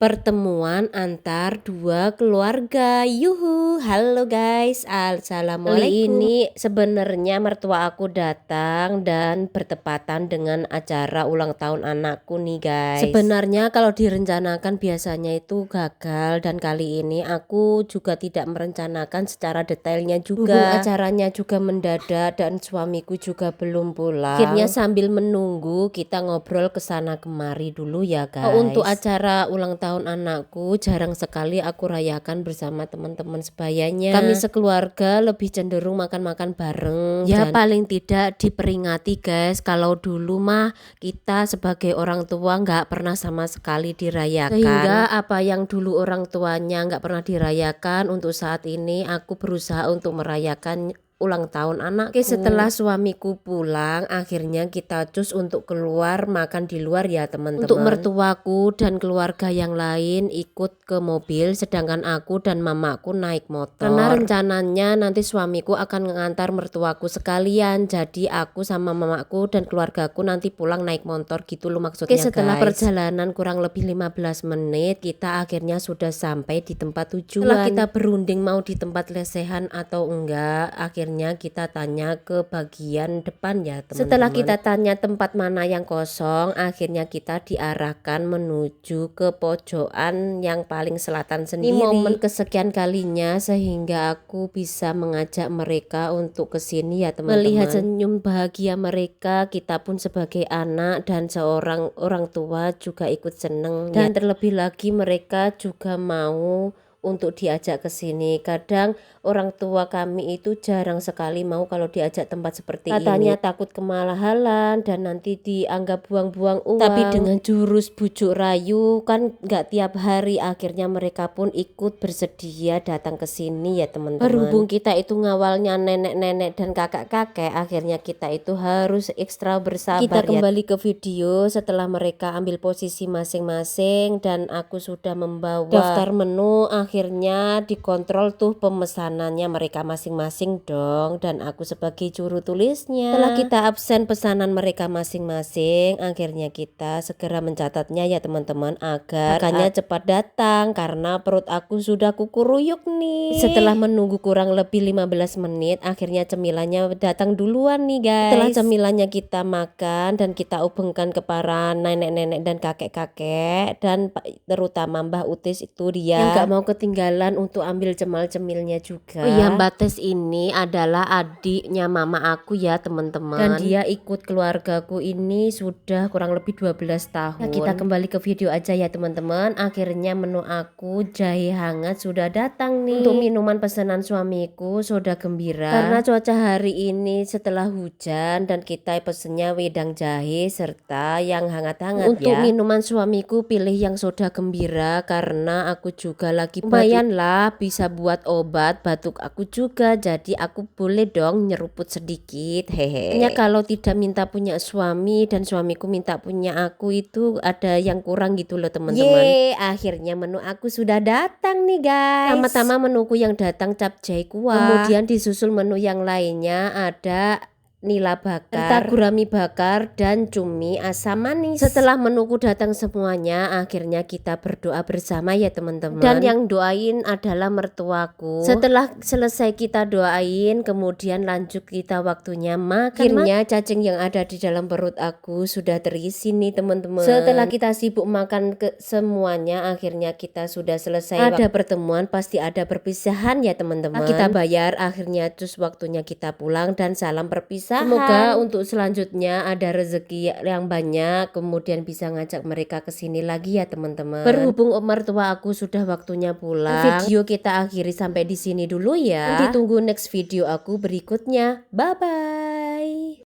Pertemuan antar dua keluarga. Yuhu, halo guys, assalamualaikum. Kali ini sebenarnya mertua aku datang dan bertepatan dengan acara ulang tahun anakku nih guys. Sebenarnya kalau direncanakan biasanya itu gagal, dan kali ini aku juga tidak merencanakan secara detailnya juga. Acaranya juga mendadak dan suamiku juga belum pulang. Akhirnya sambil menunggu kita ngobrol kesana kemari dulu ya guys. Untuk acara ulang tahun anakku jarang sekali aku rayakan bersama teman-teman sebayanya. Kami sekeluarga lebih cenderung makan-makan bareng. Ya paling tidak diperingati guys, kalau dulu mah kita sebagai orang tua nggak pernah sama sekali dirayakan. Sehingga apa yang dulu orang tuanya nggak pernah dirayakan, untuk saat ini aku berusaha untuk merayakan ulang tahun anakku. Oke, setelah suamiku pulang akhirnya kita cus untuk keluar makan di luar ya teman-teman. Untuk mertuaku dan keluarga yang lain ikut ke mobil, sedangkan aku dan mamaku naik motor. Karena rencananya nanti suamiku akan mengantar mertuaku sekalian, jadi aku sama mamaku dan keluargaku nanti pulang naik motor gitu loh maksudnya. Oke, setelah perjalanan kurang lebih 15 menit kita akhirnya sudah sampai di tempat tujuan. Setelah kita berunding mau di tempat lesehan atau enggak, akhirnya kita tanya ke bagian depan ya teman-teman. Setelah kita tanya tempat mana yang kosong, akhirnya kita diarahkan menuju ke pojokan yang paling selatan sendiri. Ini momen kesekian kalinya sehingga aku bisa mengajak mereka untuk kesini ya teman-teman. Melihat senyum bahagia mereka, kita pun sebagai anak dan seorang orang tua juga ikut seneng. Dan terlebih lagi mereka juga mau untuk diajak ke sini. Kadang orang tua kami itu jarang sekali mau kalau diajak tempat seperti ini. Katanya takut kemahalan dan nanti dianggap buang-buang uang. Tapi dengan jurus bujuk rayu kan nggak tiap hari, akhirnya mereka pun ikut bersedia datang ke sini ya teman-teman. Berhubung kita itu ngawalnya nenek-nenek dan kakak-kakek, akhirnya kita itu harus ekstra bersabar. Kita kembali ke video setelah mereka ambil posisi masing-masing dan aku sudah membawa daftar menu. Akhirnya dikontrol tuh pemesanannya mereka masing-masing dong, dan aku sebagai juru tulisnya. Setelah kita absen pesanan mereka masing-masing, akhirnya kita segera mencatatnya ya teman-teman agar makannya cepat datang karena perut aku sudah kukuruyuk nih. Setelah menunggu kurang lebih 15 menit, akhirnya cemilannya datang duluan nih guys. Setelah cemilannya kita makan dan kita hubungkan ke para nenek-nenek dan kakek-kakek, dan terutama Mbah Utis itu dia yang gak mau ketinggalan untuk ambil cemal-cemilnya juga. Oh iya, Mbak Tes ini adalah adiknya mama aku ya teman-teman, dan dia ikut keluargaku ini sudah kurang lebih 12 tahun. Nah, kita kembali ke video aja ya teman-teman. Akhirnya menu aku jahe hangat sudah datang nih. Untuk minuman pesanan suamiku soda gembira, karena cuaca hari ini setelah hujan dan kita pesennya wedang jahe serta yang hangat-hangat. Untuk minuman suamiku pilih yang soda gembira karena aku juga lagi lumayan lah bisa buat obat batuk aku juga, jadi aku boleh dong nyeruput sedikit. Hehe. Hanya kalau tidak minta punya suami dan suamiku minta punya aku itu ada yang kurang gitu loh teman-teman. Akhirnya menu aku sudah datang nih guys. Pertama menuku yang datang capcay kuah, kemudian disusul menu yang lainnya ada nila bakar, gurami bakar, dan cumi asam manis. Setelah menuku datang semuanya, akhirnya kita berdoa bersama ya teman-teman. Dan yang doain adalah mertuaku. Setelah selesai kita doain, kemudian lanjut kita waktunya makan. Akhirnya cacing yang ada di dalam perut aku sudah terisi nih teman-teman. Setelah kita sibuk makan ke semuanya, akhirnya kita sudah selesai. Ada pertemuan pasti ada perpisahan ya teman-teman. Kita bayar, akhirnya terus waktunya kita pulang dan salam perpisahan. Semoga untuk selanjutnya ada rezeki yang banyak, kemudian bisa ngajak mereka ke sini lagi ya teman-teman. Berhubung mertua aku sudah waktunya pulang, video kita akhiri sampai di sini dulu ya. Nanti tunggu next video aku berikutnya. Bye bye.